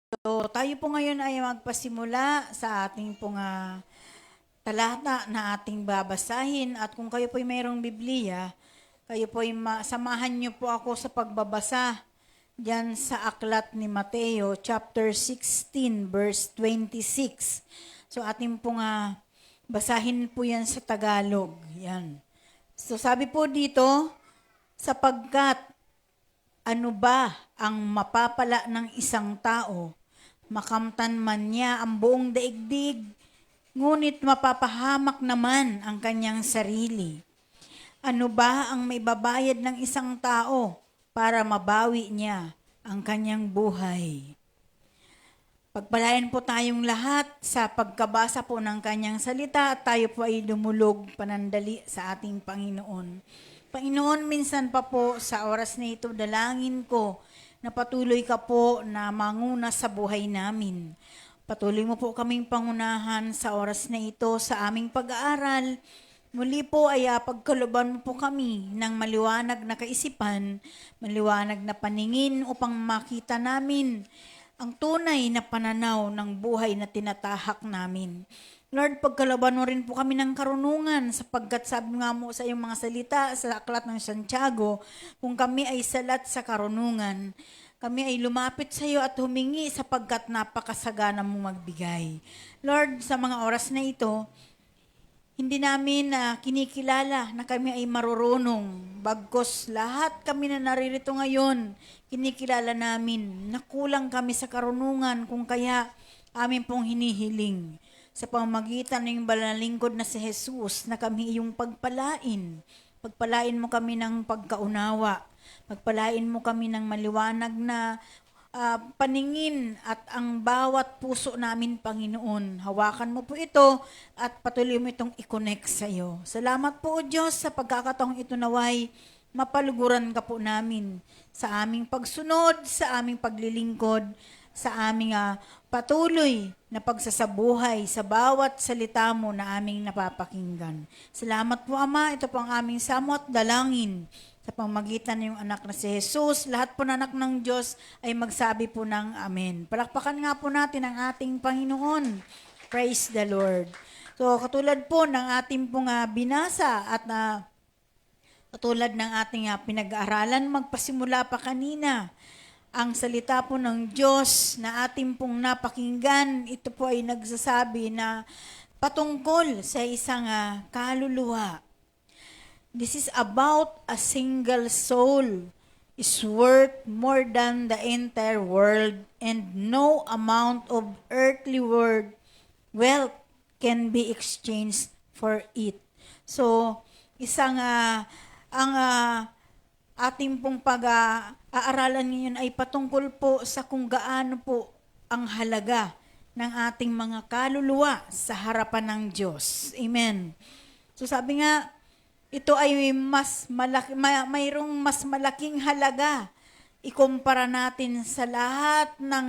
So, tayo po ngayon ay magpasimula sa ating pong talata na ating babasahin. At kung kayo po ay mayroong Biblia, kayo po ay samahan niyo po ako sa pagbabasa diyan sa aklat ni Mateo, chapter 16, verse 26. So, ating pong basahin po yan sa Tagalog. Yan. So, sabi po dito, sapagkat ano ba ang mapapala ng isang tao? Makamtan man niya ang buong daigdig, ngunit mapapahamak naman ang kanyang sarili. Ano ba ang may babayad ng isang tao para mabawi niya ang kanyang buhay? Pagpalain po tayong lahat sa pagkabasa po ng kanyang salita at tayo po ay dumulog panandali sa ating Panginoon. Panginoon, minsan pa po sa oras na ito, dalangin ko na patuloy ka po na manguna sa buhay namin. Patuloy mo po kaming pangunahan sa oras na ito sa aming pag-aaral. Muli po ay pagkaluban mo po kami ng maliwanag na kaisipan, maliwanag na paningin upang makita namin ang tunay na pananaw ng buhay na tinatahak namin. Lord, pagkalaban mo rin po kami ng karunungan sapagkat sabi nga mo sa iyong mga salita sa aklat ng Santiago, kung kami ay salat sa karunungan, kami ay lumapit sa iyo at humingi sapagkat napakasagana mong magbigay. Lord, sa mga oras na ito, hindi namin kinikilala na kami ay marurunong. Bagkos lahat kami na naririto ngayon, kinikilala namin na kulang kami sa karunungan kung kaya amin pong hinihiling sa pamamagitan ng banal na lingkod na si Jesus na kami iyong pagpalain. Pagpalain mo kami ng pagkaunawa. Pagpalain mo kami ng maliwanag na paningin at ang bawat puso namin, Panginoon. Hawakan mo po ito at patuloy mo itong i-connect sa iyo. Salamat po, Diyos, sa pagkakataong ito naway mapaluguran ka po namin sa aming pagsunod, sa aming paglilingkod, sa aming patuloy na pagsasabuhay sa bawat salita mo na aming napapakinggan. Salamat po, Ama. Ito po ang aming samot dalangin sa pamamagitan ng anak na si Jesus. Lahat po na anak ng Diyos ay magsabi po ng Amen. Palakpakan nga po natin ang ating Panginoon. Praise the Lord. So, katulad po ng ating pong binasa at katulad ng ating pinag-aaralan, magpasimula pa kanina, ang salita po ng Diyos na ating pong napakinggan, ito po ay nagsasabi na patungkol sa isang kaluluwa. This is about a single soul is worth more than the entire world, and no amount of earthly wealth can be exchanged for it. So, isang ang ating pong pag-aaralan ngayon ay patungkol po sa kung gaano po ang halaga ng ating mga kaluluwa sa harapan ng Diyos. Amen. So sabi nga, ito ay mayroong mas malaking halaga ikumpara natin sa lahat ng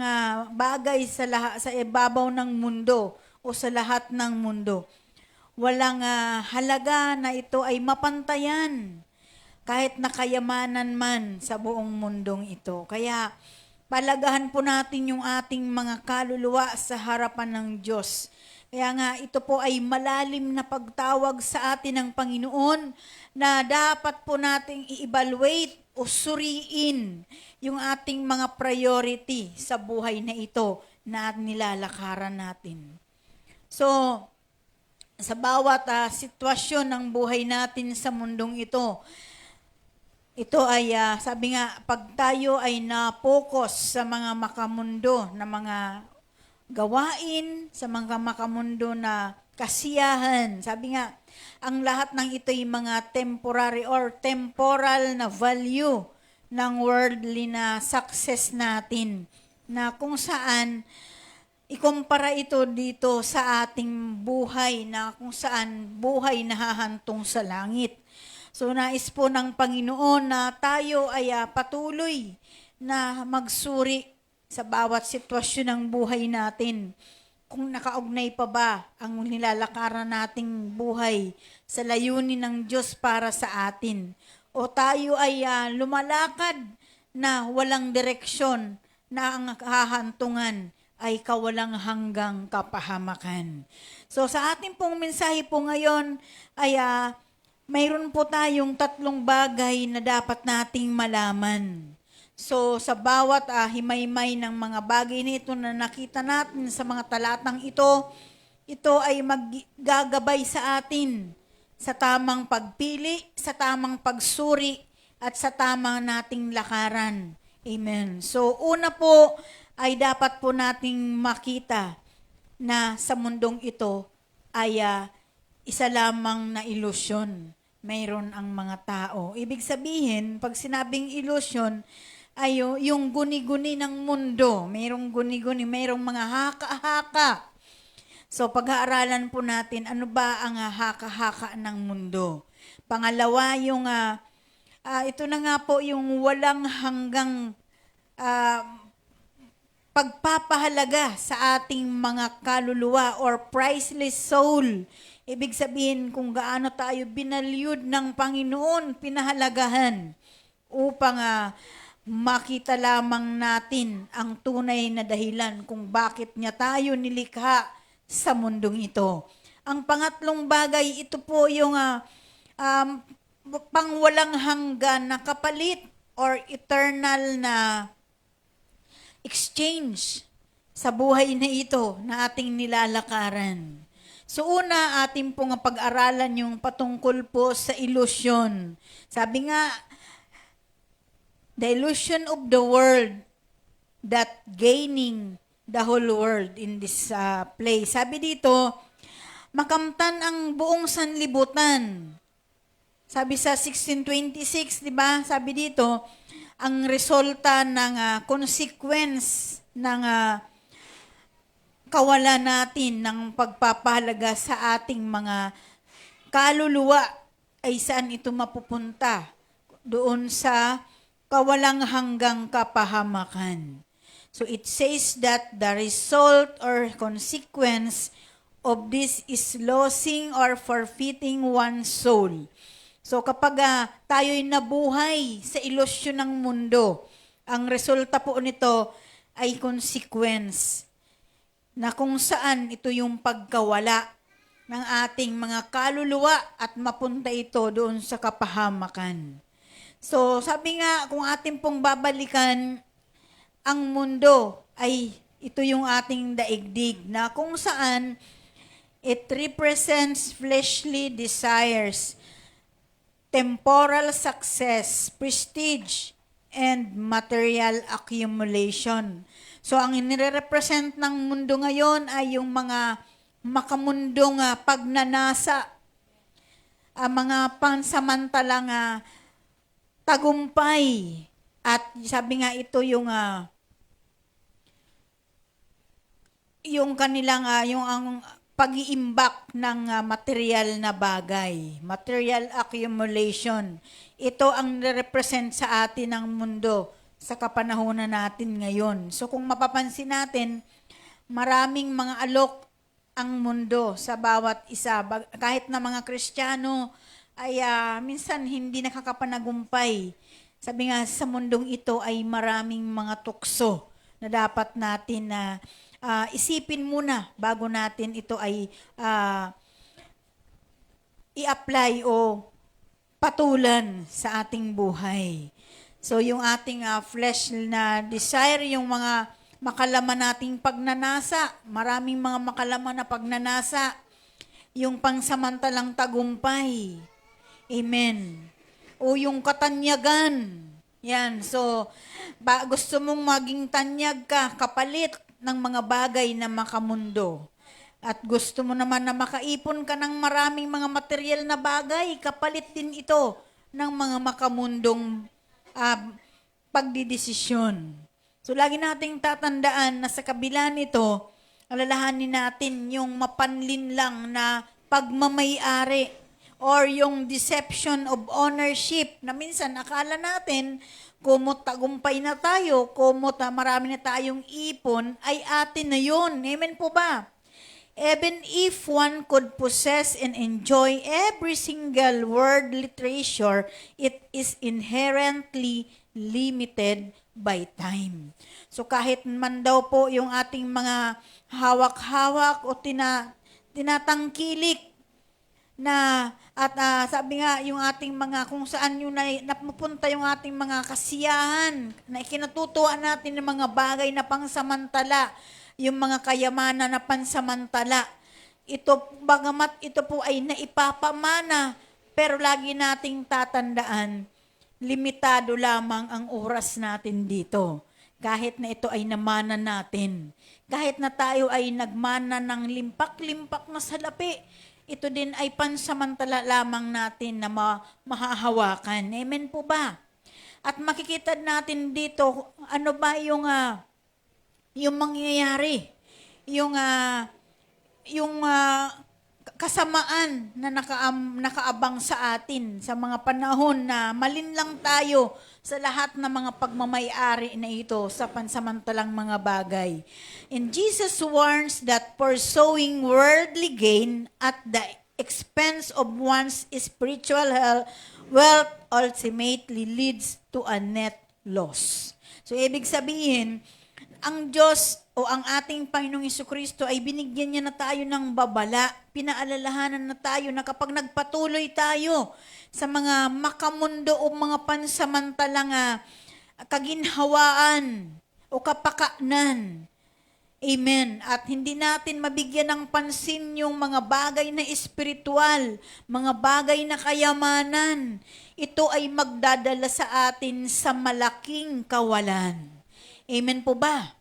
bagay sa ibabaw ng mundo o sa lahat ng mundo. Walang halaga na ito ay mapantayan kahit nakayamanan man sa buong mundong ito. Kaya palagahan po natin yung ating mga kaluluwa sa harapan ng Diyos. Kaya nga ito po ay malalim na pagtawag sa atin ng Panginoon na dapat po nating i-evaluate o suriin yung ating mga priority sa buhay na ito na nilalakaran natin. So, sa bawat sitwasyon ng buhay natin sa mundong ito ay, sabi nga, pag tayo ay na-focus sa mga makamundo na mga gawain, sa mga makamundo na kasiyahan, sabi nga, ang lahat ng ito ay mga temporary or temporal na value ng worldly na success natin, na kung saan ikumpara ito dito sa ating buhay na kung saan buhay nahahantong sa langit. So nais po ng Panginoon na tayo ay patuloy na magsuri sa bawat sitwasyon ng buhay natin. Kung nakaugnay pa ba ang nilalakaran nating buhay sa layunin ng Diyos para sa atin. O tayo ay lumalakad na walang direksyon na ang hahantungan ay kawalang hanggang kapahamakan. So sa ating pong mensahe po ngayon ay mayroon po tayong 3 bagay na dapat nating malaman. So sa bawat himaymay ng mga bagay nito na nakita natin sa mga talatang ito ay maggagabay sa atin sa tamang pagpili, sa tamang pagsuri, at sa tamang nating lakaran. Amen. So una po ay dapat po nating makita na sa mundong ito ay isa lamang na ilusyon. Mayroon ang mga tao. Ibig sabihin, pag sinabing ilusyon, ay yung guni-guni ng mundo. Mayroong guni-guni, mayroong mga haka-haka. So pag-aaralan po natin, ano ba ang haka-haka ng mundo? Pangalawa, yung ito na nga po yung walang hanggang pagpapahalaga sa ating mga kaluluwa or priceless soul. Ibig sabihin kung gaano tayo binalyud ng Panginoon, pinahalagahan upang makita lamang natin ang tunay na dahilan kung bakit niya tayo nilikha sa mundong ito. Ang pangatlong bagay, ito po yung pangwalang hanggan na kapalit or eternal na exchange sa buhay na ito na ating nilalakaran. So una, ating pong pag-aralan yung patungkol po sa illusion. Sabi nga, the illusion of the world that gaining the whole world in this place. Sabi dito, makamtan ang buong sanlibutan. Sabi sa 1626, di ba? Sabi dito, ang resulta ng consequence ng kawalan natin ng pagpapahalaga sa ating mga kaluluwa ay saan ito mapupunta? Doon sa kawalang hanggang kapahamakan. So it says that the result or consequence of this is losing or forfeiting one's soul. So kapag tayo'y nabuhay sa ilusyon ng mundo, ang resulta po nito ay consequence na kung saan ito yung pagkawala ng ating mga kaluluwa at mapunta ito doon sa kapahamakan. So, sabi nga, kung ating pong babalikan, ang mundo ay ito yung ating daigdig na kung saan it represents fleshly desires, temporal success, prestige, and material accumulation. So, ang inire-represent ng mundo ngayon ay yung mga makamundong pagnanasa, mga pansamantalang tagumpay. At sabi nga ito yung kanilang yung ang pag-iimbak ng material na bagay, material accumulation. Ito ang represent sa atin ng mundo sa kapanahunan natin ngayon. So kung mapapansin natin, maraming mga alok ang mundo sa bawat isa. Kahit na mga Kristiyano ay minsan hindi nakakapanagumpay. Sabi nga sa mundong ito ay maraming mga tukso na dapat natin na isipin muna bago natin ito ay i-apply o patulan sa ating buhay. So yung ating flesh na desire, yung mga makalaman nating pagnanasa, maraming mga makalaman na pagnanasa, yung pangsamantalang tagumpay. Amen. O yung katanyagan. Yan. So, gusto mong maging tanyag ka, kapalit ng mga bagay na makamundo. At gusto mo naman na makaipon ka ng maraming mga material na bagay, kapalit din ito ng mga makamundong pagdidesisyon. So, lagi nating tatandaan na sa kabila nito, alalahanin natin yung mapanlin lang na pagmamay-ari or yung deception of ownership na minsan akala natin kumot tagumpay na tayo, kumot marami na tayong ipon, ay atin na yun. Amen po ba? Even if one could possess and enjoy every single worldly treasure, it is inherently limited by time. So kahit man daw po yung ating mga hawak-hawak o tinatangkilik na at sabi nga yung ating mga kung saan yung napupunta yung ating mga kasiyahan na ikinatutuwa natin ng mga bagay na pangsamantala, yung mga kayamanan na pansamantala. Ito, bagamat ito po ay naipapamana, pero lagi nating tatandaan, limitado lamang ang oras natin dito. Kahit na ito ay namana natin. Kahit na tayo ay nagmana ng limpak-limpak na salapi, ito din ay pansamantala lamang natin na mahahawakan. Amen po ba? At makikita natin dito, ano ba yung mangyayari? Yung kasamaan na nakaabang sa atin sa mga panahon na malinlang tayo sa lahat ng mga pagmamay-ari na ito sa pansamantalang mga bagay. And Jesus warns that pursuing worldly gain at the expense of one's spiritual wealth ultimately leads to a net loss. So, ibig sabihin, ang Diyos o ang ating Panginoong Jesucristo ay binigyan niya na tayo ng babala, pinaalalahanan na tayo na kapag nagpatuloy tayo sa mga makamundo o mga pansamantalang kaginhawaan o kapakanan. Amen. At hindi natin mabigyan ng pansin yung mga bagay na espiritual, mga bagay na kayamanan. Ito ay magdadala sa atin sa malaking kawalan. Amen po ba?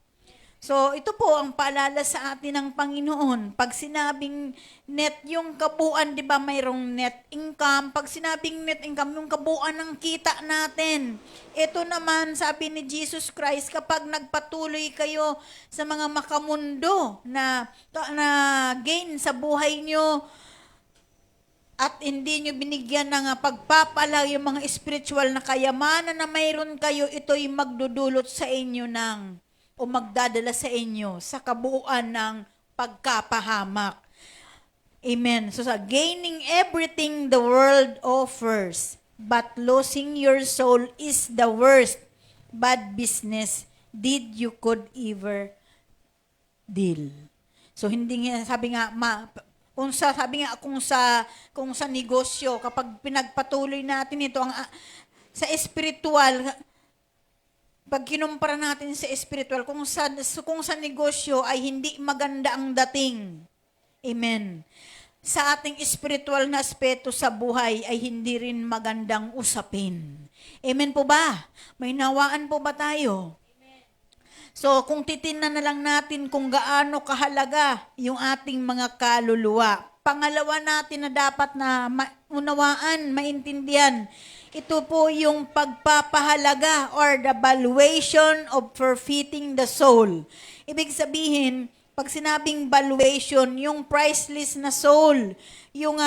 So, ito po ang paalala sa atin ng Panginoon. Pag sinabing net yung kabuuan, di ba mayroong net income? Pag sinabing net income, yung kabuuan ng kita natin. Ito naman, sabi ni Jesus Christ, kapag nagpatuloy kayo sa mga makamundo na gain sa buhay nyo, at hindi nyo binigyan ng pagpapala yung mga spiritual na kayamanan na mayroon kayo, ito'y magdudulot sa inyo o magdadala sa inyo sa kabuuan ng pagkapahamak. Amen. So gaining everything the world offers, but losing your soul is the worst bad business deed you could ever deal. So hindi nga, sabi nga, kung sa negosyo, kapag pinagpatuloy natin ito, sa espiritual, pag kinumpara natin sa espiritual, kung sa negosyo ay hindi maganda ang dating. Amen. Sa ating espiritual na aspeto sa buhay ay hindi rin magandang usapin. Amen po ba? May nawaan po ba tayo? So, kung titingnan na lang natin kung gaano kahalaga yung ating mga kaluluwa. Pangalawa natin na dapat na unawaan, maintindihan, ito po yung pagpapahalaga or the valuation of forfeiting the soul. Ibig sabihin, pag sinabing valuation, yung priceless na soul, yung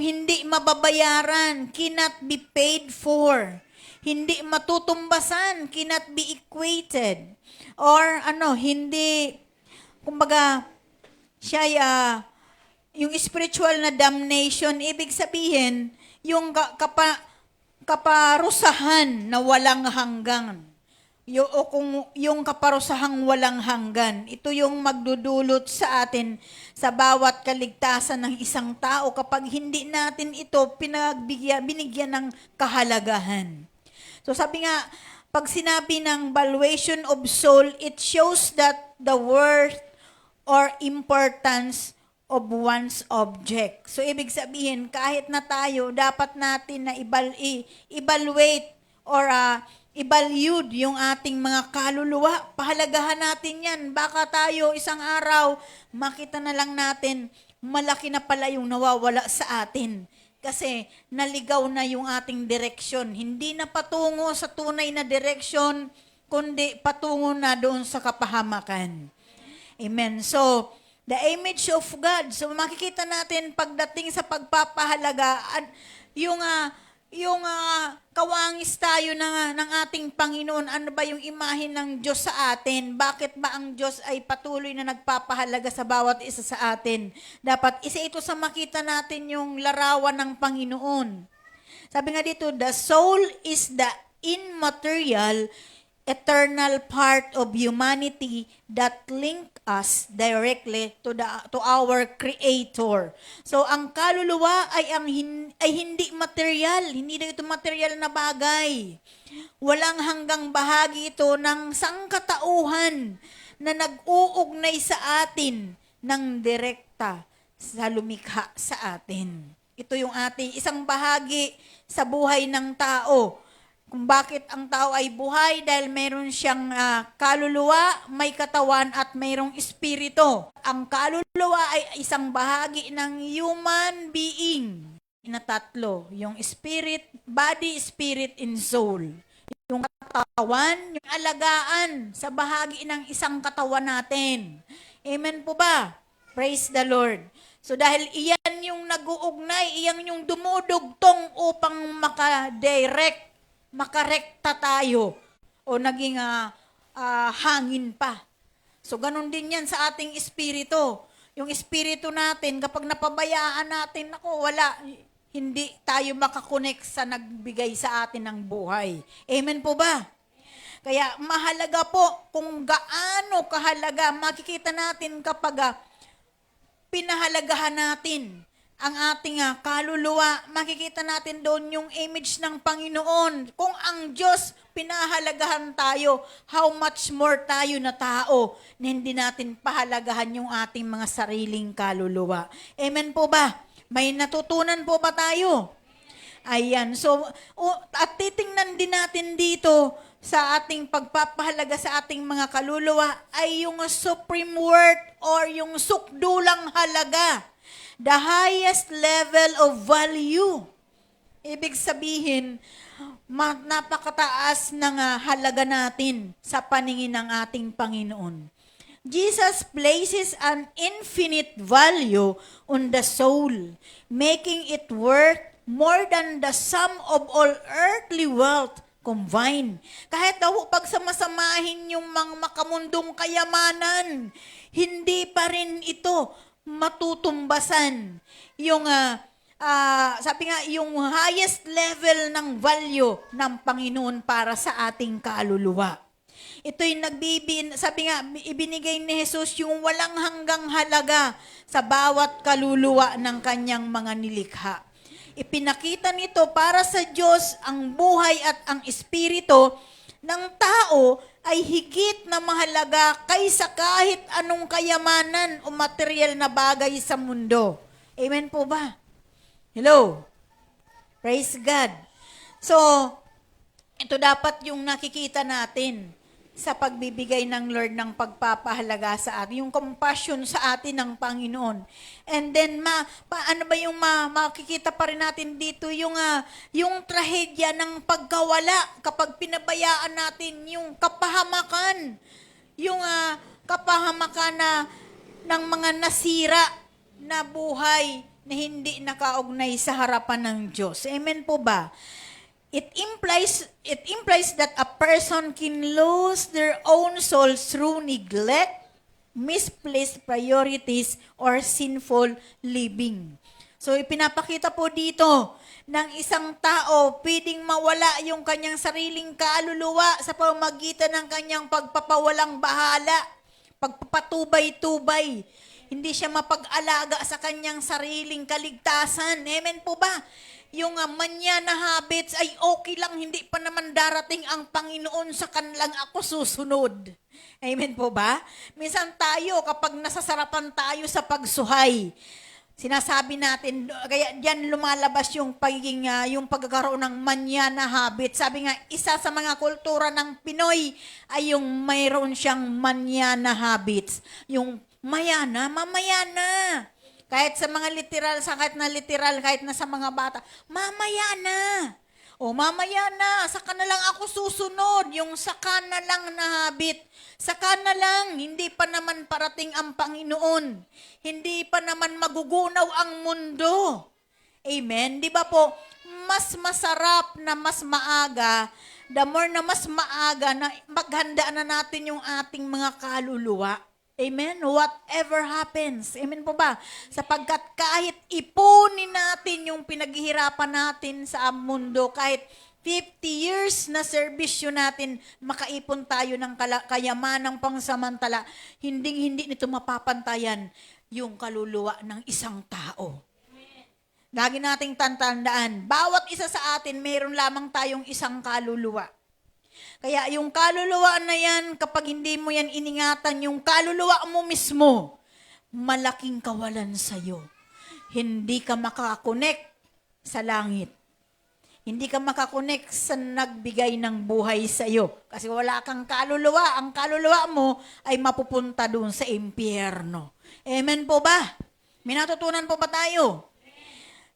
hindi mababayaran, cannot be paid for, hindi matutumbasan, cannot be equated. Or hindi, kumbaga, yung spiritual na damnation, ibig sabihin, yung kaparusahan na walang hanggan. Yung kaparusahang walang hanggan, ito yung magdudulot sa atin sa bawat kaligtasan ng isang tao kapag hindi natin ito binigyan ng kahalagahan. So sabi nga, pag sinabi ng valuation of soul, it shows that the worth or importance of one's object. So, ibig sabihin, kahit na tayo, dapat natin na evaluate or evaluate yung ating mga kaluluwa. Pahalagahan natin yan. Baka tayo isang araw, makita na lang natin, malaki na pala yung nawawala sa atin. Kasi naligaw na yung ating direksyon. Hindi na patungo sa tunay na direksyon, kundi patungo na doon sa kapahamakan. Amen. So, the image of God. So, makikita natin pagdating sa pagpapahalaga, yung kawangis tayo ng ating Panginoon, ano ba yung imahe ng Diyos sa atin? Bakit ba ang Diyos ay patuloy na nagpapahalaga sa bawat isa sa atin? Dapat isa ito sa makita natin yung larawan ng Panginoon. Sabi nga dito, the soul is the immaterial eternal part of humanity that link us directly to our Creator. So ang kaluluwa ay hindi material, hindi na ito material na bagay. Walang hanggang bahagi ito ng sangkatauhan na nag-uugnay sa atin ng direkta sa lumikha sa atin. Ito yung ating isang bahagi sa buhay ng tao. Kung bakit ang tao ay buhay dahil mayroon siyang kaluluwa, may katawan at mayroong espiritu. Ang kaluluwa ay isang bahagi ng human being na tatlo. Yung spirit, body, spirit, and soul. Yung katawan, yung alagaan sa bahagi ng isang katawan natin. Amen po ba? Praise the Lord. So dahil iyan yung nag-uugnay, iyan yung dumudugtong upang makarekta tayo o naging hangin pa. So ganun din yan sa ating espiritu. Yung espiritu natin, kapag napabayaan natin, hindi tayo makakonect sa nagbigay sa atin ng buhay. Amen po ba? Kaya mahalaga po kung gaano kahalaga, makikita natin kapag pinahalagahan natin ang ating kaluluwa, makikita natin doon yung image ng Panginoon. Kung ang Diyos pinahalagahan tayo, how much more tayo na tao na hindi natin pahalagahan yung ating mga sariling kaluluwa. Amen po ba? May natutunan po ba tayo? Ayan. So, at titingnan din natin dito sa ating pagpapahalaga sa ating mga kaluluwa ay yung supreme worth or yung sukdulang halaga. The highest level of value. Ibig sabihin, napakataas ng halaga natin sa paningin ng ating Panginoon. Jesus places an infinite value on the soul, making it worth more than the sum of all earthly wealth combined. Kahit daw pagsamasamahin yung mga makamundong kayamanan, hindi pa rin ito matutumbasan yung sabi nga yung highest level ng value ng Panginoon para sa ating kaluluwa. Ito'y sabi nga, ibinigay ni Jesus yung walang hanggang halaga sa bawat kaluluwa ng kanyang mga nilikha. Ipinakita nito para sa Diyos ang buhay at ang espiritu ng tao ay higit na mahalaga kaysa kahit anong kayamanan o material na bagay sa mundo. Amen po ba? Hello? Praise God. So, ito dapat yung nakikita natin sa pagbibigay ng Lord ng pagpapahalaga sa atin, yung compassion sa atin ng Panginoon. And then, ano ba yung makikita pa rin natin dito, yung trahedya ng pagkawala kapag pinabayaan natin yung kapahamakan, yung kapahamakan ng mga nasira na buhay na hindi nakaugnay sa harapan ng Diyos. Amen po ba? It implies that a person can lose their own soul through neglect, misplaced priorities, or sinful living. So ipinapakita po dito ng isang tao, pwedeng mawala yung kanyang sariling kaluluwa sa pamamagitan ng kanyang pagpapawalang bahala, pagpapatubay-tubay. Hindi siya mapag-alaga sa kanyang sariling kaligtasan. Amen po ba? Yung manyana habits ay okay lang, hindi pa naman darating ang Panginoon sa kanilang ako susunod. Amen po ba? Minsan tayo, kapag nasasarapan tayo sa pagsuhay, sinasabi natin, kaya diyan lumalabas yung pagiging, yung pagkakaroon ng manyana habit. Sabi nga, isa sa mga kultura ng Pinoy ay yung mayroon siyang manyana habits. Yung mayana, mamayana. Kahit sa mga literal, kahit na sa mga bata, mamaya na. O mamaya na, saka na lang ako susunod. Yung saka na lang na habit. Saka na lang, hindi pa naman parating ang Panginoon. Hindi pa naman magugunaw ang mundo. Amen? Di ba po, mas masarap na mas maaga, the more na mas maaga na maghanda na natin yung ating mga kaluluwa. Amen? Whatever happens. Amen po ba? Sapagkat kahit ipunin natin yung pinaghihirapan natin sa mundo, kahit 50 years na serbisyo natin, makaipon tayo ng kayamanang pangsamantala, hindi nito mapapantayan yung kaluluwa ng isang tao. Lagi nating tandaan, bawat isa sa atin, mayroon lamang tayong isang kaluluwa. Kaya yung kaluluwa na yan, kapag hindi mo yan iningatan, yung kaluluwa mo mismo, malaking kawalan sa'yo. Hindi ka makakonek sa langit. Hindi ka makakonek sa nagbigay ng buhay sa iyo. Kasi wala kang kaluluwa. Ang kaluluwa mo ay mapupunta doon sa impyerno. Amen po ba? May natutunan po ba tayo?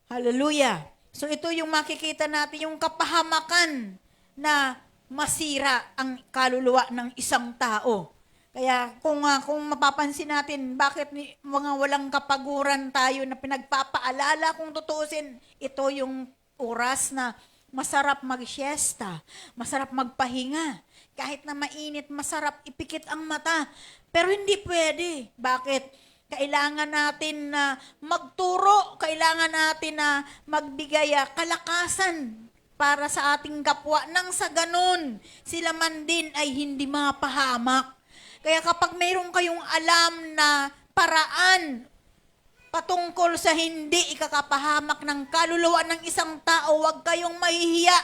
Hallelujah. So ito yung makikita natin, yung kapahamakan na masira ang kaluluwa ng isang tao. Kaya kung mapapansin natin, bakit mga walang kapaguran tayo na pinagpapaalala, kung tutuusin, ito yung oras na masarap mag-siesta, masarap magpahinga. Kahit na mainit, masarap ipikit ang mata. Pero hindi pwede. Bakit? Kailangan natin na magturo, kailangan natin na magbigay kalakasan para sa ating kapwa. Nang sa ganun, sila man din ay hindi mapahamak. Kaya kapag mayroon kayong alam na paraan patungkol sa hindi ikakapahamak ng kaluluwa ng isang tao, huwag kayong mahihiya.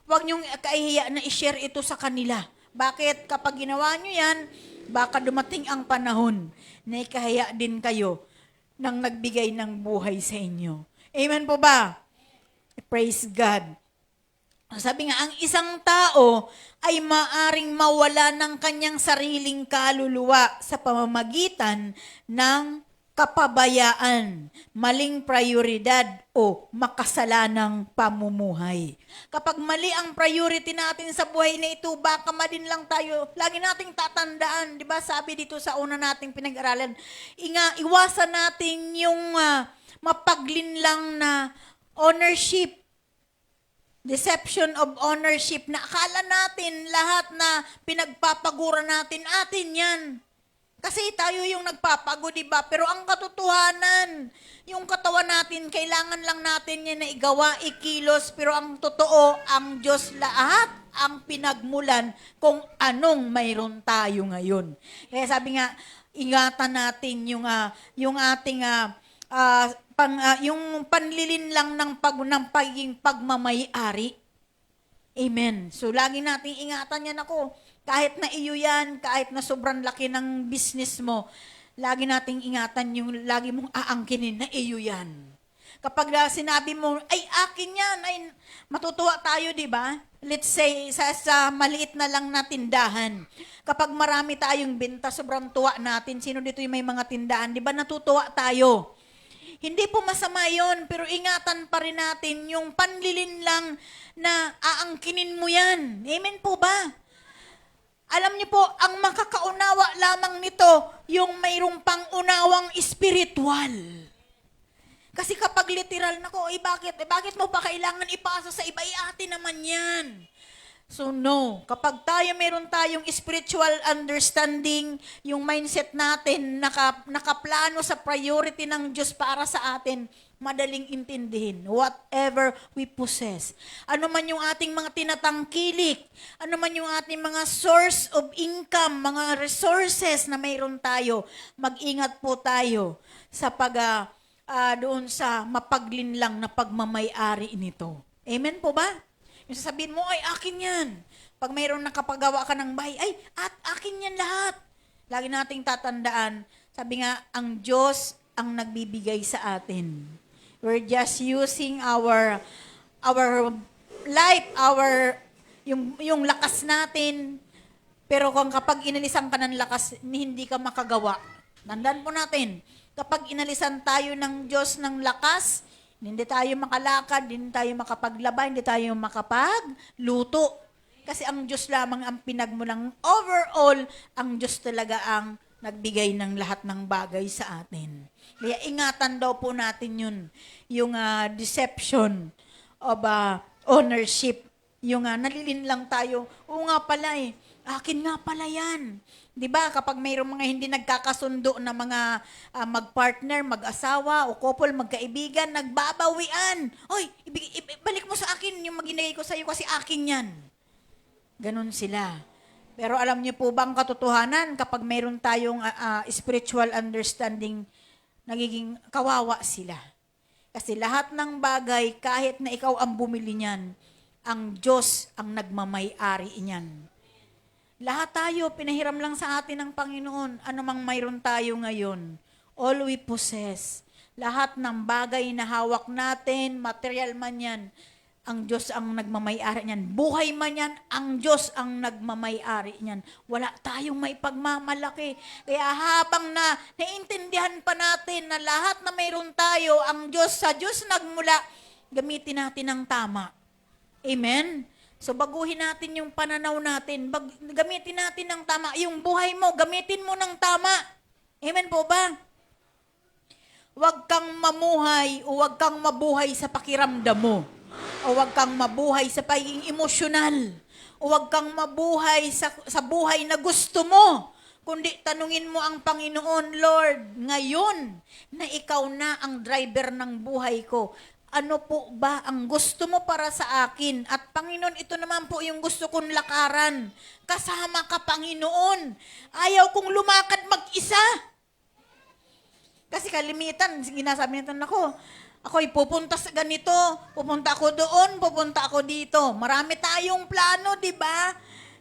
Huwag niyong kahihiya na i-share ito sa kanila. Bakit? Kapag ginawa niyo yan, baka dumating ang panahon na ikahiya din kayo ng nagbigay ng buhay sa inyo. Amen po ba? Praise God. Sabi nga, ang isang tao ay maaring mawala ng kanyang sariling kaluluwa sa pamamagitan ng kapabayaan, maling prioridad o makasalanang pamumuhay. Kapag mali ang priority natin sa buhay na ito, baka madin lang tayo, lagi nating tatandaan, di ba sabi dito sa una nating pinag-aralan, iwasan natin yung mapaglinlang na ownership, deception of ownership, na akala natin lahat na pinagpapagura natin, atin yan. Kasi tayo yung nagpapago, di ba? Pero ang katotohanan, yung katawan natin, kailangan lang natin yan na igawa, ikilos, pero ang totoo, ang Diyos lahat ang pinagmulan kung anong mayroon tayo ngayon. Kaya sabi nga, ingatan natin yung ating yung panlilin lang ng pagiging pagmamay-ari. Amen. So, lagi nating ingatan yan ako. Kahit na iyo yan, kahit na sobrang laki ng business mo, lagi nating ingatan yung lagi mong aangkinin na iyo yan. Kapag sinabi mo, ay akin yan, ay matutuwa tayo, di ba? Let's say, sa maliit na lang na tindahan. Kapag marami tayong benta, sobrang tuwa natin. Sino dito yung may mga tindahan? Di ba natutuwa tayo? Hindi po masama yon, pero ingatan pa rin natin yung panlilin lang na aangkinin mo yan. Amen po ba? Alam niyo po, ang makakaunawa lamang nito, yung mayroong pang-unawang espiritual. Kasi kapag literal, nako, bakit mo pa kailangan ipasa sa iba? Atin naman yan. So no, kapag meron tayong spiritual understanding, yung mindset natin, nakaplano sa priority ng Diyos para sa atin, madaling intindihin, whatever we possess. Ano man yung ating mga tinatangkilik, ano man yung ating mga source of income, mga resources na mayroon tayo, mag-ingat po tayo sa doon sa mapaglinlang na pagmamay-ari nito. Amen po ba? Yung sasabihin mo, ay akin yan. Pag mayroon nakapagawa ka ng bahay, ay akin yan lahat. Lagi nating tatandaan, sabi nga, ang Diyos ang nagbibigay sa atin. We're just using our life, yung lakas natin. Pero kapag inalisan ka ng lakas, hindi ka makagawa. Tandaan po natin, kapag inalisan tayo ng Diyos ng lakas, hindi tayo makalakad, hindi tayo makapaglaba, hindi tayo makapagluto. Kasi ang Diyos lamang ang pinagmulang. Overall, ang Diyos talaga ang nagbigay ng lahat ng bagay sa atin. Kaya ingatan daw po natin yun. Yung deception of ownership. Yung nalilin lang tayo. Oo nga pala Akin nga pala yan. 'Di ba kapag mayroong mga hindi nagkakasundo na mga mag-partner, mag-asawa o couple, magkaibigan, nagbabawian. Oy, balik mo sa akin yung maginigay ko sa iyo kasi akin yan. Ganon sila. Pero alam niyo po bang katotohanan kapag mayroon tayong spiritual understanding, nagiging kawawa sila. Kasi lahat ng bagay, kahit na ikaw ang bumili niyan, ang Diyos ang nagmamay-ari niyan. Lahat tayo, pinahiram lang sa atin ng Panginoon. Ano mang mayroon tayo ngayon, all we possess. Lahat ng bagay na hawak natin, material man yan, ang Diyos ang nagmamay-ari niyan. Buhay man yan, ang Diyos ang nagmamay-ari niyan. Wala tayong may pagmamalaki. Kaya habang naintindihan pa natin na lahat na mayroon tayo, ang Diyos sa Diyos nagmula, gamitin natin ng tama. Amen? So baguhin natin yung pananaw natin, gamitin natin ng tama. Yung buhay mo, gamitin mo ng tama. Amen po ba? Huwag kang mamuhay o huwag kang mabuhay sa pakiramdam mo. O huwag kang mabuhay sa pagiging emosyonal. O huwag kang mabuhay sa buhay na gusto mo. Kundi tanungin mo ang Panginoon, Lord, ngayon na ikaw na ang driver ng buhay ko, ano po ba ang gusto mo para sa akin? At Panginoon, ito naman po yung gusto kong lakaran. Kasama ka, Panginoon. Ayaw kong lumakad mag-isa. Kasi kalimitan, ginasabi nito, ako'y pupunta sa ganito, pupunta ako doon, pupunta ako dito. Marami tayong plano, di ba?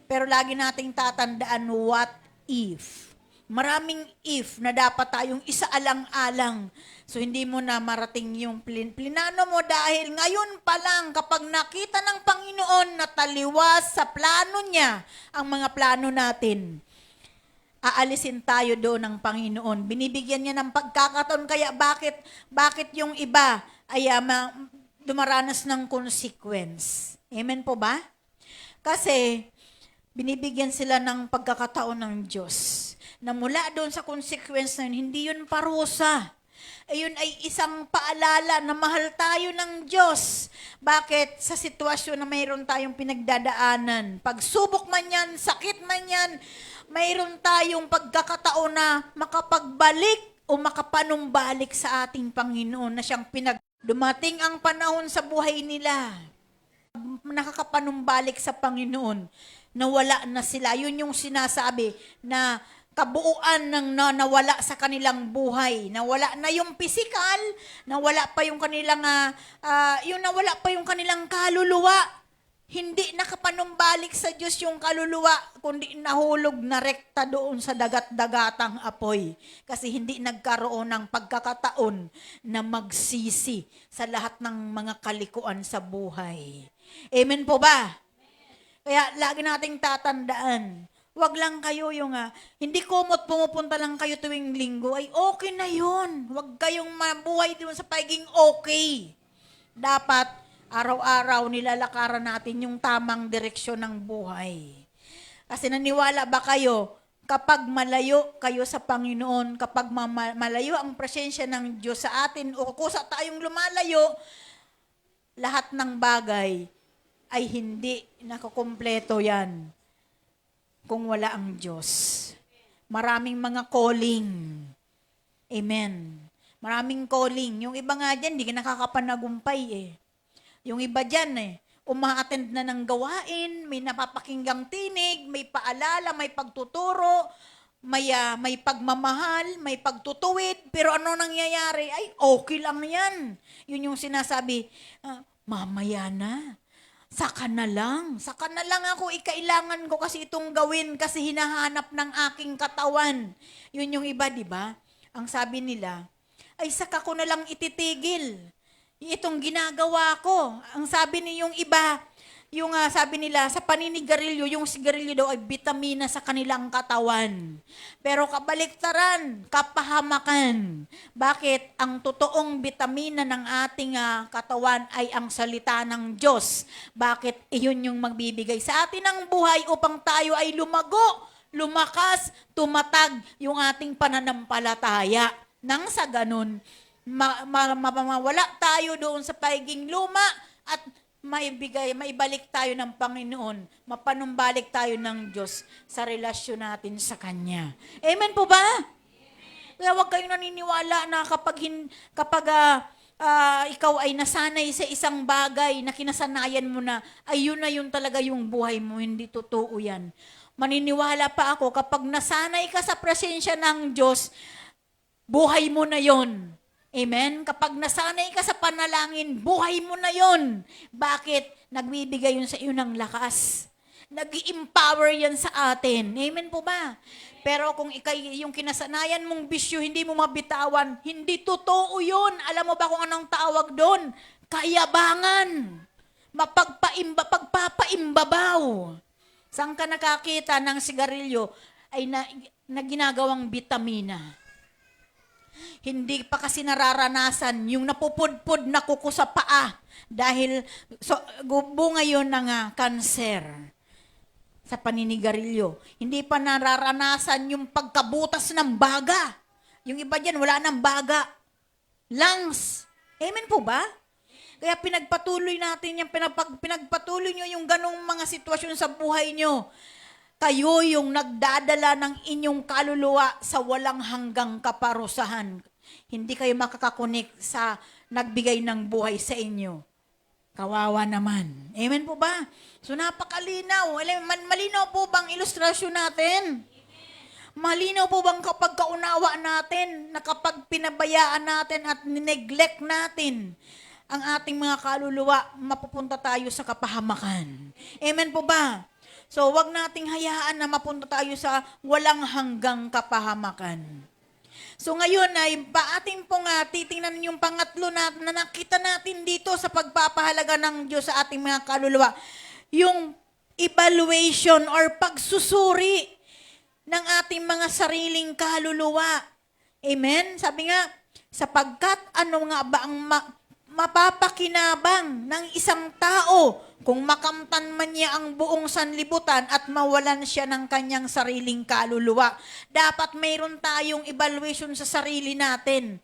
Pero lagi nating tatandaan, what if? Maraming if na dapat tayong isaalang-alang. So, hindi mo na marating yung plinano mo dahil ngayon pa lang kapag nakita ng Panginoon na taliwas sa plano niya ang mga plano natin, aalisin tayo doon ng Panginoon. Binibigyan niya ng pagkakataon. Kaya bakit yung iba ay dumaranas ng consequence? Amen po ba? Kasi binibigyan sila ng pagkakataon ng Diyos na mula doon sa consequence na yun, hindi yun parusa. Ayun ay isang paalala na mahal tayo ng Diyos. Bakit? Sa sitwasyon na mayroon tayong pinagdadaanan, pagsubok man yan, sakit man yan, mayroon tayong pagkakataon na makapagbalik o makapanumbalik sa ating Panginoon na siyang dumating ang panahon sa buhay nila, nakakapanumbalik sa Panginoon, nawala na sila. Yun yung sinasabi na kabuuan ng nawala sa kanilang buhay. Nawala na yung physical, nawala pa yung kanilang nawala pa yung kanilang kaluluwa. Hindi nakapanumbalik sa Diyos yung kaluluwa, kundi nahulog na rekta doon sa dagat-dagatang apoy. Kasi hindi nagkaroon ng pagkakataon na magsisi sa lahat ng mga kalikuan sa buhay. Amen po ba? Kaya lagi nating tatandaan, wag lang kayo yung hindi kumot pumupunta lang kayo tuwing linggo, ay okay na yun. Wag kayong mabuhay doon sa pagiging okay. Dapat araw-araw nilalakaran natin yung tamang direksyon ng buhay. Kasi naniwala ba kayo, kapag malayo kayo sa Panginoon, kapag malayo ang presensya ng Diyos sa atin, o kusa tayong lumalayo, lahat ng bagay ay hindi nakukumpleto yan kung wala ang Diyos. Maraming mga calling. Amen. Maraming calling. Yung iba nga dyan, hindi ka nakakapanagumpay Yung iba dyan uma-attend na ng gawain, may napapakinggang tinig, may paalala, may pagtuturo, may pagmamahal, may pagtutuwid, pero ano nangyayari? Ay, okay lang yan. Yun yung sinasabi, mamaya na. Saka na lang ako, ikailangan ko kasi itong gawin kasi hinahanap ng aking katawan. Yun yung iba, di ba? Ang sabi nila, ay saka ko na lang ititigil. Itong ginagawa ko. Ang sabi ni yung iba, sabi nila, sa paninigarilyo, yung sigarilyo daw ay bitamina sa kanilang katawan. Pero kabaliktaran, kapahamakan. Bakit? Ang totoong bitamina ng ating katawan ay ang salita ng Diyos. Bakit? Iyon yung magbibigay sa atin ng buhay upang tayo ay lumago, lumakas, tumatag yung ating pananampalataya. Nang sa ganun, mawala tayo doon sa pagiging luma at maibalik tayo ng Panginoon, mapanumbalik tayo ng Diyos sa relasyon natin sa Kanya. Amen po ba? Kaya huwag kayong naniniwala na kapag ikaw ay nasanay sa isang bagay na kinasanayan mo na, ayun na yun talaga yung buhay mo, hindi totoo yan. Maniniwala pa ako, kapag nasanay ka sa presensya ng Diyos, buhay mo na yon. Amen? Kapag nasanay ka sa panalangin, buhay mo na yon. Bakit? Nagbibigay yun sa iyo ng lakas. Nag-i-empower yan sa atin. Amen po ba? Pero kung yung kinasanayan mong bisyo, hindi mo mabitawan, hindi totoo yun. Alam mo ba kung anong tawag doon? Kayabangan. Pagpapaimbabaw. Saan ka nakakita ng sigarilyo ay na ginagawang bitamina? Hindi pa kasi nararanasan yung napupudpud na kuko sa paa dahil bunga yun ng kanser sa paninigarilyo. Hindi pa nararanasan yung pagkabutas ng baga. Yung iba dyan, wala ng baga. Lungs. Amen po ba? Kaya pinagpatuloy natin yan, pinagpatuloy nyo yung ganong mga sitwasyon sa buhay nyo. Kayo yung nagdadala ng inyong kaluluwa sa walang hanggang kaparusahan. Hindi kayo makakakunik sa nagbigay ng buhay sa inyo. Kawawa naman. Amen po ba? So napakalinaw. Malinaw po bang ilustrasyon natin? Malinaw po bang kapag kaunawa natin, na kapag pinabayaan natin at neglect natin ang ating mga kaluluwa, mapupunta tayo sa kapahamakan. Amen po ba? So, wag nating hayaan na mapunta tayo sa walang hanggang kapahamakan. So, ngayon ay ating pong titingnan yung pangatlo na nakita natin dito sa pagpapahalaga ng Diyos sa ating mga kaluluwa. Yung evaluation or pagsusuri ng ating mga sariling kaluluwa. Amen? Sabi nga, sapagkat ano nga ba ang mapapakinabang ng isang tao kung makamtan man niya ang buong sanlibutan at mawalan siya ng kanyang sariling kaluluwa. Dapat mayroon tayong evaluation sa sarili natin.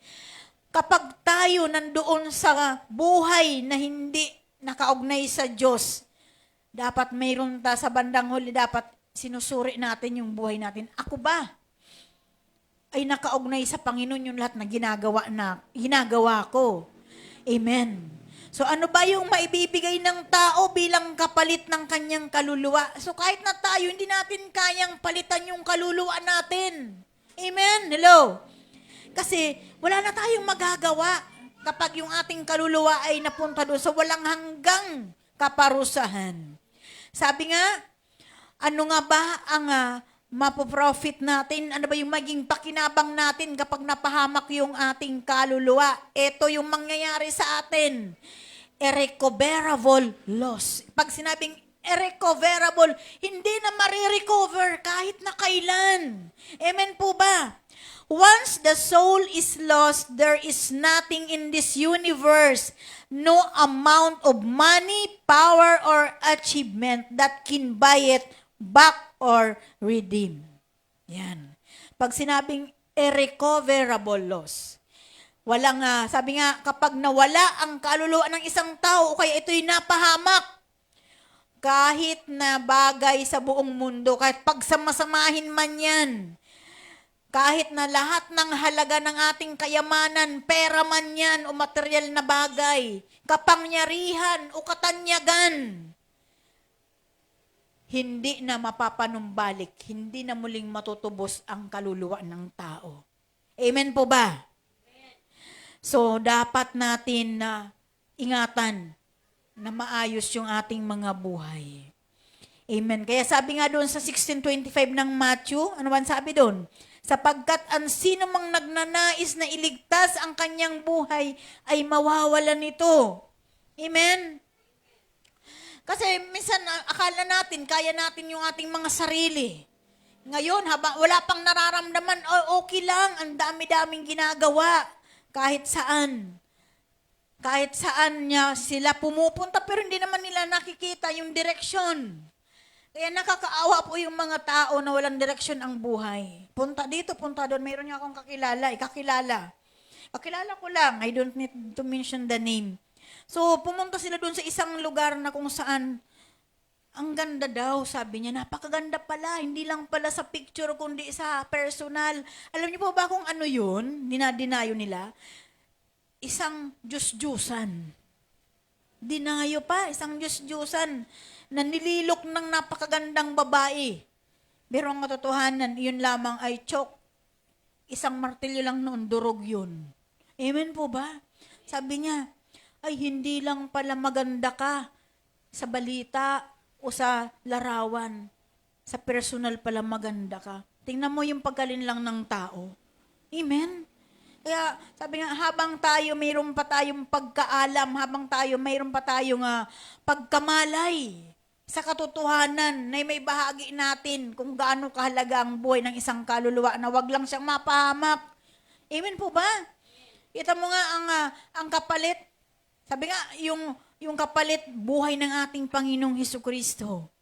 Kapag tayo nandoon sa buhay na hindi nakaugnay sa Diyos, dapat mayroon sa bandang huli, dapat sinusuri natin yung buhay natin. Ako ba ay nakaugnay sa Panginoon yung lahat na ginagawa ko? Amen. So ano ba yung maibibigay ng tao bilang kapalit ng kanyang kaluluwa? So kahit na tayo, hindi natin kayang palitan yung kaluluwa natin. Amen? Hello? Kasi wala na tayong magagawa kapag yung ating kaluluwa ay napunta doon sa walang hanggang kaparusahan. Sabi nga, ano nga ba ang mapoprofit natin? Ano ba yung maging pakinabang natin kapag napahamak yung ating kaluluwa? Ito yung mangyayari sa atin. Irrecoverable loss. Pag sinabing irrecoverable, hindi na marirecover kahit na kailan. Amen po ba? Once the soul is lost, there is nothing in this universe, no amount of money, power, or achievement that can buy it back or redeem. Yan. Pag sinabing irrecoverable loss, walang, sabi nga, kapag nawala ang kaluluwa ng isang tao, o kaya ito'y napahamak, kahit na bagay sa buong mundo, kahit pagsamasamahin man yan, kahit na lahat ng halaga ng ating kayamanan, pera man yan o material na bagay, kapangyarihan o katanyagan, hindi na mapapanumbalik, hindi na muling matutubos ang kaluluwa ng tao. Amen po ba? So, dapat natin ingatan na maayos yung ating mga buhay. Amen. Kaya sabi nga doon sa 16:25 ng Matthew, ano man sabi doon? Sapagkat ang sino mang nagnanais na iligtas ang kanyang buhay ay mawawalan nito. Amen? Kasi minsan akala natin, kaya natin yung ating mga sarili. Ngayon, wala pang nararamdaman, okay lang, ang dami-daming ginagawa. Kahit saan. Kahit saan niya sila pumupunta, pero hindi naman nila nakikita yung direksyon. Kaya nakakaawa po yung mga tao na walang direksyon ang buhay. Punta dito, punta doon. Mayroon niya akong kakilala. Kakilala ko lang. I don't need to mention the name. So, pumunta sila doon sa isang lugar na kung saan ang ganda daw, sabi niya. Napakaganda pala, hindi lang pala sa picture, kundi sa personal. Alam niyo po ba kung ano yun? Dinadinayo nila? Isang Diyos-Diyusan. Dinayo pa, isang Diyos-Diyusan na nililok ng napakagandang babae. Pero ang katotohanan, yun lamang ay chok. Isang martilyo lang noon, durog yun. Amen po ba? Sabi niya, ay hindi lang pala maganda ka sa balita o sa larawan. Sa personal pala maganda ka. Tingnan mo yung pagkalinlang ng tao. Amen? Kaya sabi nga, habang tayo mayroon pa tayong pagkaalam, habang tayo mayroon pa tayong pagkamalay sa katotohanan na may bahagi natin kung gaano kahalaga ang buhay ng isang kaluluwa na wag lang siyang mapahamak. Amen po ba? Kita mo nga ang kapalit. Sabi nga, yung kapalit buhay ng ating Panginoong Hesukristo.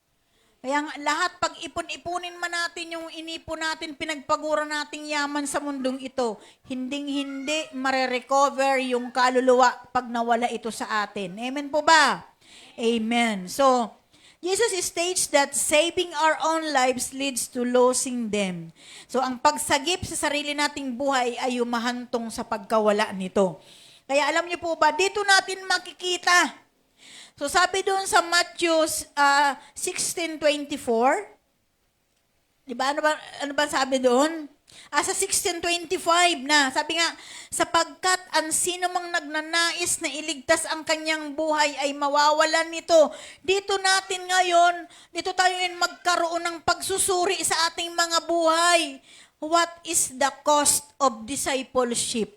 Kaya nga, lahat pag ipon-ipunin man natin yung inipon natin, pinagpagura nating yaman sa mundong ito, hinding-hindi mare-recover yung kaluluwa pag nawala ito sa atin. Amen po ba? Amen. So, Jesus states that saving our own lives leads to losing them. So, ang pagsagip sa sarili nating buhay ay umahantong sa pagkawala nito. Kaya alam niyo po ba, dito natin makikita. So sabi doon sa Matthew 16:24, di ba? Ano ba sabi doon? Sa 16:25 na, sabi nga, sapagkat ang sino mang nagnanais na iligtas ang kanyang buhay ay mawawalan nito. Dito natin ngayon, dito tayo ngayon magkaroon ng pagsusuri sa ating mga buhay. What is the cost of discipleship?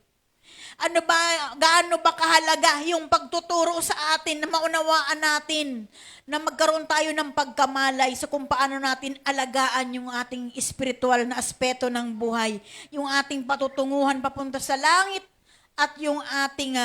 Ano ba, gaano ba kahalaga yung pagtuturo sa atin na maunawaan natin na magkaroon tayo ng pagkamalay sa kung paano natin alagaan yung ating espiritual na aspeto ng buhay, yung ating patutunguhan papunta sa langit at yung ating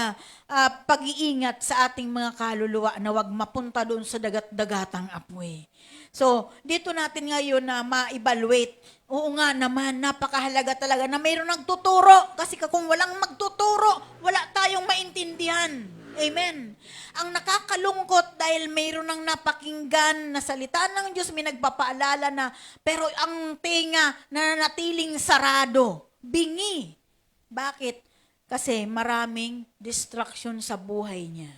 pag-iingat sa ating mga kaluluwa na wag mapunta doon sa dagat-dagatang apoy. So, dito natin ngayon na ma-evaluate. Oo nga naman, napakahalaga talaga na mayroong nagtuturo. Kasi kung walang magtuturo, wala tayong maintindihan. Amen. Ang nakakalungkot dahil mayroon ng napakinggan na salita ng Diyos, may nagpapaalala na, pero ang tenga nananatiling sarado. Bingi. Bakit? Kasi maraming distraction sa buhay niya.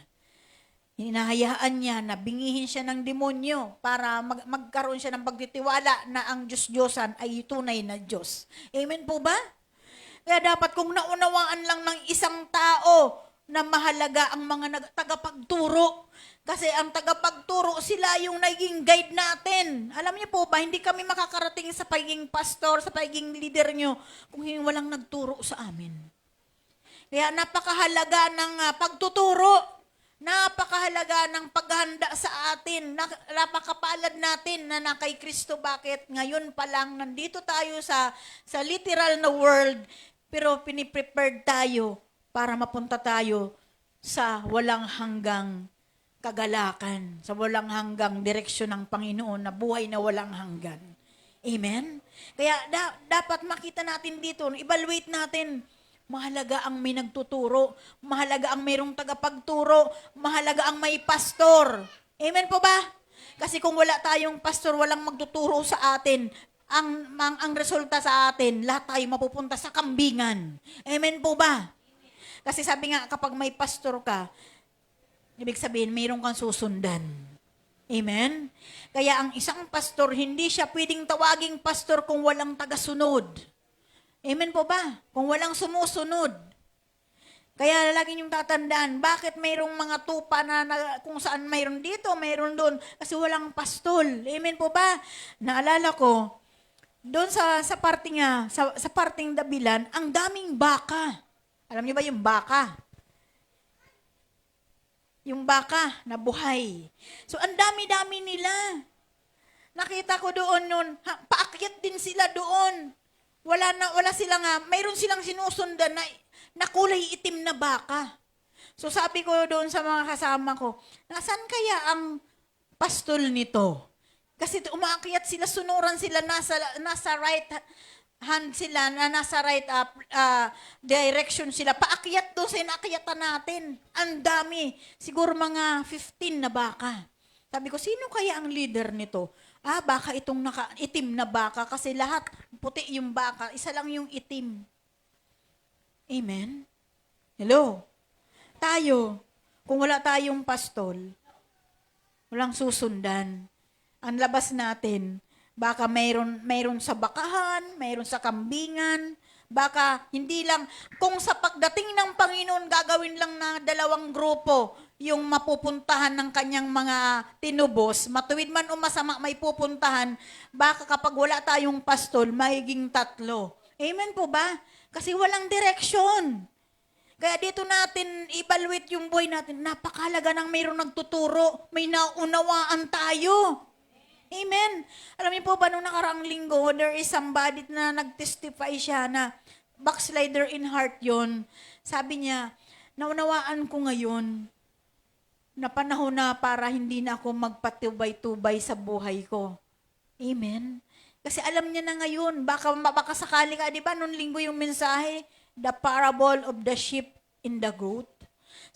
Hinahayaan niya na bingihin siya ng demonyo para magkaroon siya ng pagtitiwala na ang Diyos-Diyosan ay tunay na Diyos. Amen po ba? Kaya dapat kung naunawaan lang ng isang tao na mahalaga ang mga tagapagturo. Kasi ang tagapagturo, sila yung naging guide natin. Alam niyo po ba, hindi kami makakarating sa pagiging pastor, sa pagiging leader niyo kung walang nagturo sa amin. Kaya napakahalaga ng pagtuturo. Napakahalaga ng paghanda sa atin. Napakapalad natin na kay Kristo. Bakit? Ngayon pa lang, nandito tayo sa literal na world, pero piniprepared tayo para mapunta tayo sa walang hanggang kagalakan, sa walang hanggang direksyon ng Panginoon na buhay na walang hanggan. Amen? Kaya dapat makita natin dito, evaluate natin. Mahalaga ang may nagtuturo. Mahalaga ang mayroong tagapagturo. Mahalaga ang may pastor. Amen po ba? Kasi kung wala tayong pastor, walang magtuturo sa atin. Ang resulta sa atin, lahat tayo mapupunta sa kambingan. Amen po ba? Kasi sabi nga, kapag may pastor ka, ibig sabihin, mayroon kang susundan. Amen? Kaya ang isang pastor, hindi siya pwedeng tawaging pastor kung walang tagasunod. Amen po ba? Kung walang sumusunod. Kaya lagi niyong tatandaan, bakit mayroong mga tupa na kung saan mayroon dito, mayroon doon, kasi walang pastol. Amen po ba? Naalala ko, doon sa parting sa parting Dabilan, ang daming baka. Alam niyo ba yung baka? Yung baka na buhay. So, ang dami-dami nila. Nakita ko doon nun, paakyat din sila doon. Wala silang, mayroon silang sinusundan na kulay itim na baka. So sabi ko doon sa mga kasama ko, nasaan kaya ang pastol nito? Kasi umaakyat sila, sunuran sila nasa right hand sila na nasa right up direction sila. Paakyat doon sa inaakyatan natin. Ang dami. Siguro mga 15 na baka. Sabi ko, sino kaya ang leader nito? Baka itong itim na baka kasi lahat puti yung baka. Isa lang yung itim. Amen? Hello? Tayo, kung wala tayong pastol, walang susundan. Ang labas natin, baka mayroon sa bakahan, mayroon sa kambingan, baka hindi lang, kung sa pagdating ng Panginoon, gagawin lang na 2 grupo yung mapupuntahan ng kanyang mga tinubos, matuwid man o masama may pupuntahan, baka kapag wala tayong pastol, magiging 3. Amen po ba? Kasi walang direksyon. Kaya dito natin evaluate yung buhay natin. Napakalaga ng mayroong nagtuturo, may naunawaan tayo. Amen. Alam niyo po ba, nung nakaraang linggo, there is somebody na nag-testify siya na backslider in heart yon. Sabi niya, naunawaan ko ngayon na panahon na para hindi na ako magpatubay-tubay sa buhay ko. Amen. Kasi alam niya na ngayon, baka sakali ka, di ba, nung linggo yung mensahe, the parable of the sheep in the goat.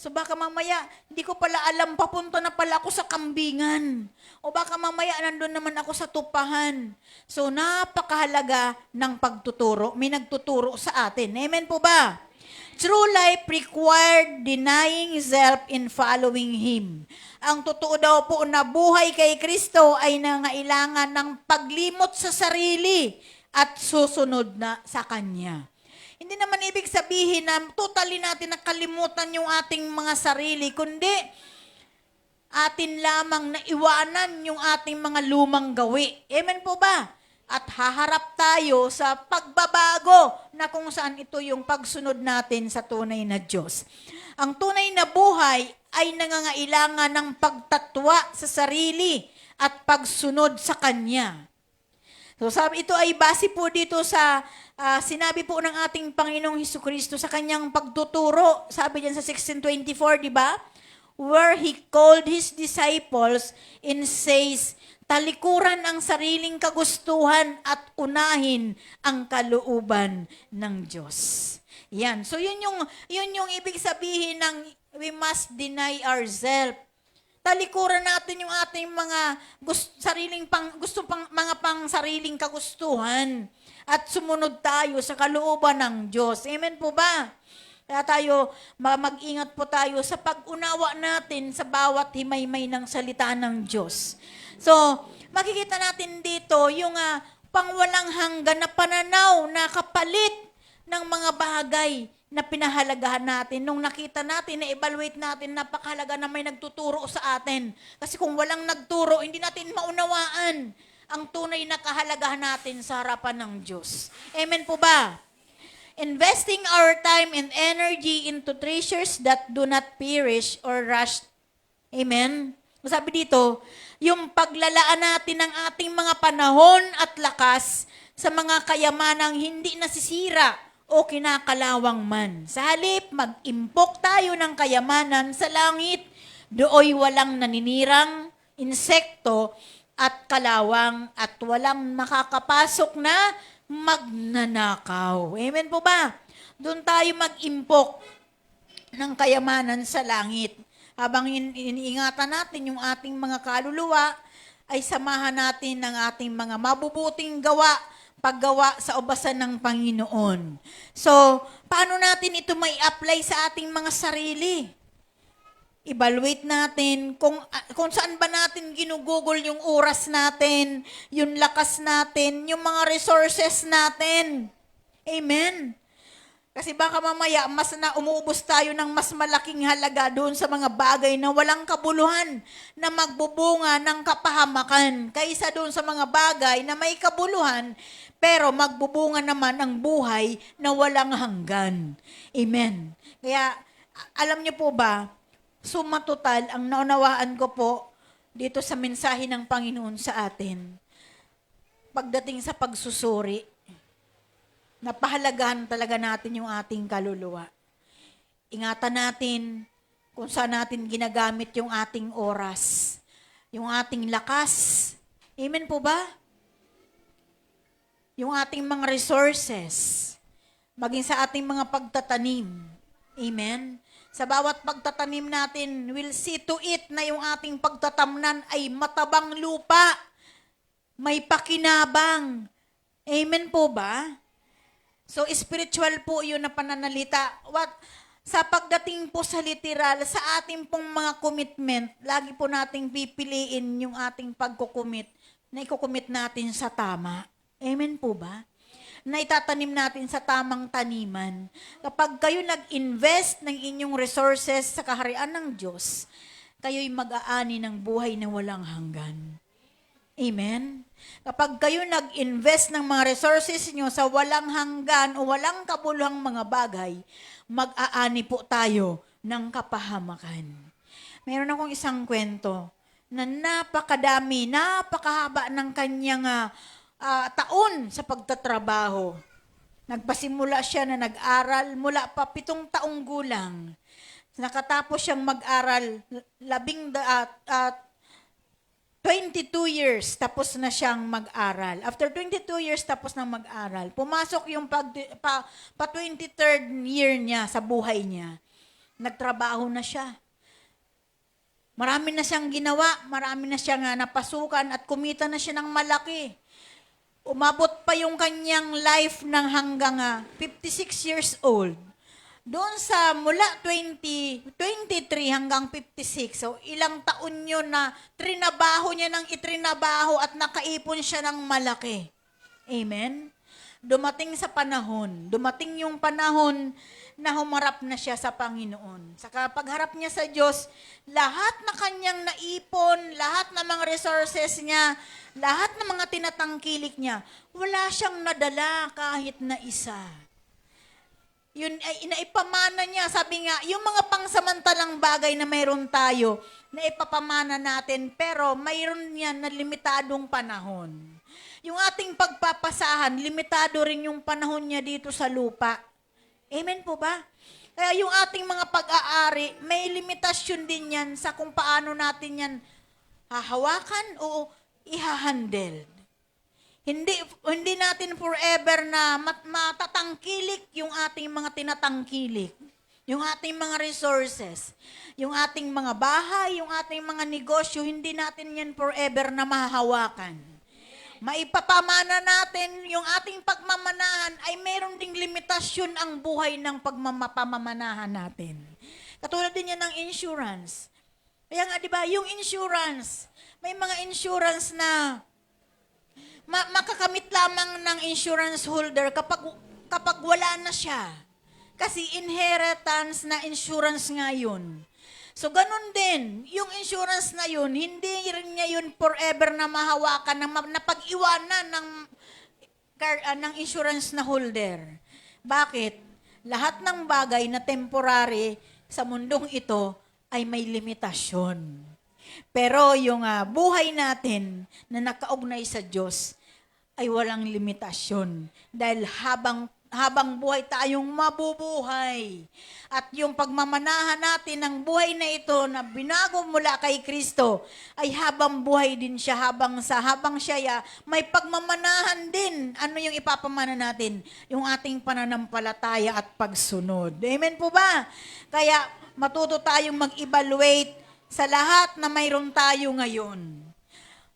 So baka mamaya, hindi ko pala alam, papunta na pala ako sa kambingan. O baka mamaya, nandun naman ako sa tupahan. So napakahalaga ng pagtuturo. May nagtuturo sa atin. Amen po ba? True life required denying self in following Him. Ang totoo daw po na buhay kay Kristo ay nangailangan ng paglimot sa sarili at susunod na sa Kanya. Hindi naman ibig sabihin na totally natin nakalimutan yung ating mga sarili, kundi atin lamang na iwanan yung ating mga lumang gawi. Amen po ba? At haharap tayo sa pagbabago na kung saan ito yung pagsunod natin sa tunay na Diyos. Ang tunay na buhay ay nangangailangan ng pagtatwa sa sarili at pagsunod sa Kanya. So sabi, ito ay base po dito sa sinabi po ng ating Panginoong Hesukristo sa kanyang pagtuturo. Sabi diyan sa 16:24, di ba? Where He called His disciples and says, talikuran ang sariling kagustuhan at unahin ang kalooban ng Diyos. Yan. So yun yung ibig sabihin ng we must deny ourselves. Talikuran natin yung ating mga sariling kagustuhan at sumunod tayo sa kalooban ng Diyos. Amen po ba? Kaya tayo, mag-ingat po tayo sa pag-unawa natin sa bawat himay-may ng salita ng Diyos. So, makikita natin dito yung pangwalang hanggan na pananaw na kapalit ng mga bagay na pinahalagahan natin. Nung nakita natin, na-evaluate natin, napakahalaga na may nagtuturo sa atin. Kasi kung walang nagturo, hindi natin maunawaan ang tunay na kahalagahan natin sa harapan ng Diyos. Amen po ba? Investing our time and energy into treasures that do not perish or rust. Amen? Sabi dito, yung paglalaan natin ng ating mga panahon at lakas sa mga kayamanang hindi nasisira o kinakalawang man. Sa halip, mag-impok tayo ng kayamanan sa langit, dooy walang naninirang, insekto, at kalawang, at walang makakapasok na magnanakaw. Amen po ba? Doon tayo mag-impok ng kayamanan sa langit. Habang iniingatan natin yung ating mga kaluluwa, ay samahan natin ng ating mga mabubuting gawa, paggawa sa ubasan ng Panginoon. So, paano natin ito may apply sa ating mga sarili? Evaluate natin kung saan ba natin ginugugol yung oras natin, yung lakas natin, yung mga resources natin. Amen. Kasi baka mamaya umuubos tayo ng mas malaking halaga doon sa mga bagay na walang kabuluhan na magbubunga ng kapahamakan kaysa doon sa mga bagay na may kabuluhan pero magbubunga naman ang buhay na walang hanggan. Amen. Kaya alam niyo po ba, suma total ang naunawaan ko po dito sa mensahe ng Panginoon sa atin pagdating sa pagsusuri. Napahalagahan talaga natin yung ating kaluluwa. Ingatan natin kung saan natin ginagamit yung ating oras, yung ating lakas. Amen po ba? yung ating mga resources, maging sa ating mga pagtatanim. Amen? Sa bawat pagtatanim natin, we'll see to it na yung ating pagtatamnan ay matabang lupa, may pakinabang. Amen po ba? So, spiritual po yun na pananalita. Sa pagdating po sa literal, sa ating pong mga commitment, lagi po nating pipiliin yung ating pagkukumit na ikukumit natin sa tama. Amen po ba? Na itatanim natin sa tamang taniman. Kapag kayo nag-invest ng inyong resources sa kaharian ng Diyos, kayo'y mag-aani ng buhay na walang hanggan. Amen? Kapag kayo nag-invest ng mga resources nyo sa walang hanggan o walang kabuluhang mga bagay, mag-aani po tayo ng kapahamakan. Mayroon akong isang kwento na napakadami, napakahaba ng kanyang taon sa pagtatrabaho. Nagpasimula siya na nag-aral mula pa 7 taong gulang. Nakatapos siyang mag-aral 22 years tapos na siyang mag-aral. After 22 years tapos na mag-aral, pumasok yung pa 23rd year niya sa buhay niya. Nagtrabaho na siya. Marami na siyang ginawa, marami na siyang napasukan at kumita na siya ng malaki. Umabot pa yung kanyang life ng hanggang 56 years old. Doon sa mula 23 hanggang 56, so ilang taon yun na trinabaho niya ng itrinabaho at nakaipon siya ng malaki. Amen? Dumating yung panahon na humarap na siya sa Panginoon. Sa pagharap niya sa Diyos, lahat na kanyang naipon, lahat ng mga resources niya, lahat ng mga tinatangkilik niya, wala siyang nadala kahit na isa. Yun ay inaipamana niya. Sabi nga, yung mga pangsamantalang bagay na mayroon tayo, na ipapamana natin, pero mayroon yan na limitadong panahon. Yung ating pagpapasahan, limitado rin yung panahon niya dito sa lupa. Amen po ba? Kaya yung ating mga pag-aari, may limitasyon din yan sa kung paano natin yan hahawakan o ihahandle. Hindi natin forever na matatangkilik yung ating mga tinatangkilik. Yung ating mga resources, yung ating mga bahay, yung ating mga negosyo, hindi natin yan forever na mahahawakan. Maipapamana natin yung ating pagmamanahan ay mayroon ding limitasyon ang buhay ng pagmamamanahan natin. Katulad din yan ng insurance. Kaya nga, di ba, yung insurance, may mga insurance na makakamit lamang ng insurance holder kapag wala na siya. Kasi inheritance na insurance nga yun. So, ganun din, yung insurance na yun, hindi rin niya yun forever na mahawakan, na pag-iwanan ng insurance na holder. Bakit? Lahat ng bagay na temporary sa mundong ito ay may limitasyon. Pero yung buhay natin na nakaugnay sa Diyos ay walang limitasyon. Dahil habang buhay tayong mabubuhay. At yung pagmamanahan natin ng buhay na ito na binago mula kay Kristo ay habang buhay din siya, habang siya may pagmamanahan din. Ano yung ipapamana natin? Yung ating pananampalataya at pagsunod. Amen po ba? Kaya matuto tayong mag-evaluate sa lahat na mayroon tayo ngayon.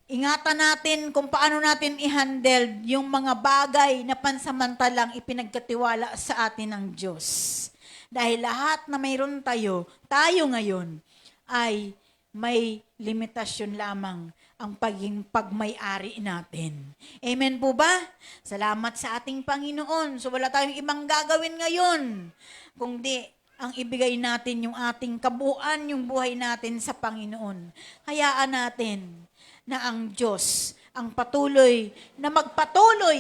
Ingatan natin kung paano natin i-handle yung mga bagay na pansamantalang ipinagkatiwala sa atin ng Diyos. Dahil lahat na mayroon tayo ngayon, ay may limitasyon lamang ang pagmay-ari natin. Amen po ba? Salamat sa ating Panginoon. So wala tayong ibang gagawin ngayon, kundi ang ibigay natin yung ating kabuuan, yung buhay natin sa Panginoon. Hayaan natin na ang Diyos ang magpatuloy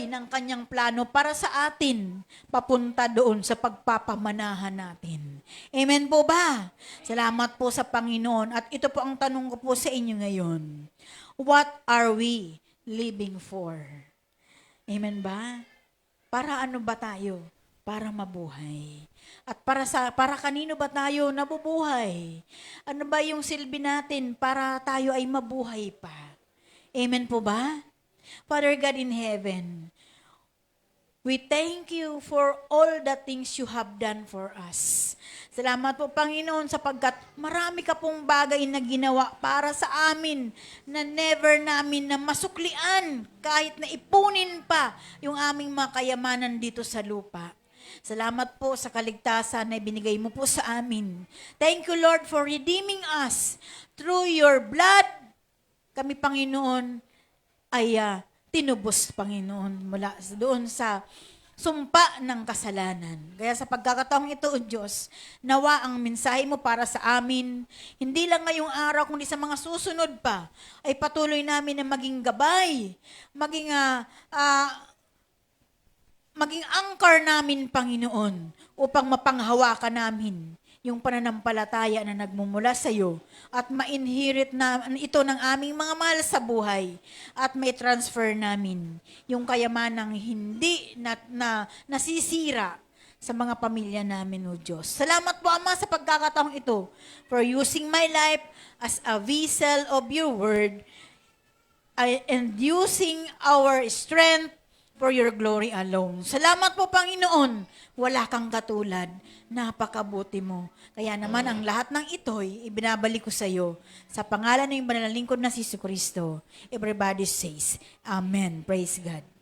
ng kanyang plano para sa atin papunta doon sa pagpapamanahan natin. Amen po ba? Salamat po sa Panginoon. At ito po ang tanong ko po sa inyo ngayon. What are we living for? Amen ba? Para ano ba tayo? Para mabuhay. At para kanino ba tayo nabubuhay? Ano ba yung silbi natin para tayo ay mabuhay pa? Amen po ba? Father God in heaven, We thank you for all the things you have done for us. Salamat po, Panginoon, sapagkat marami ka pong bagay na ginawa para sa amin na never namin na masuklian kahit na ipunin pa yung aming mga kayamanan dito sa lupa. Salamat po sa kaligtasan na ibinigay mo po sa amin. Thank you, Lord, for redeeming us through your blood. Kami, Panginoon, ay tinubos, Panginoon, mula doon sa sumpa ng kasalanan. Kaya sa pagkakataong ito, O Diyos, nawa ang mensahe mo para sa amin, hindi lang ngayong araw, kundi sa mga susunod pa, ay patuloy namin na maging gabay, maging anchor namin, Panginoon, upang mapanghawakan namin yung pananampalataya na nagmumula sa iyo at ma-inherit na ito ng aming mga mahal sa buhay at may transfer namin yung kayamanang hindi nasisira sa mga pamilya namin, O Diyos. Salamat po, Ama, sa pagkakataong ito for using my life as a vessel of your word and using our strength for your glory alone. Salamat po, Panginoon. Wala kang katulad. Napakabuti mo. Kaya naman ang lahat ng ito'y ibinabalik ko sa iyo. Sa pangalan ng banal na lingkod na si Jesucristo. Everybody says, Amen. Praise God.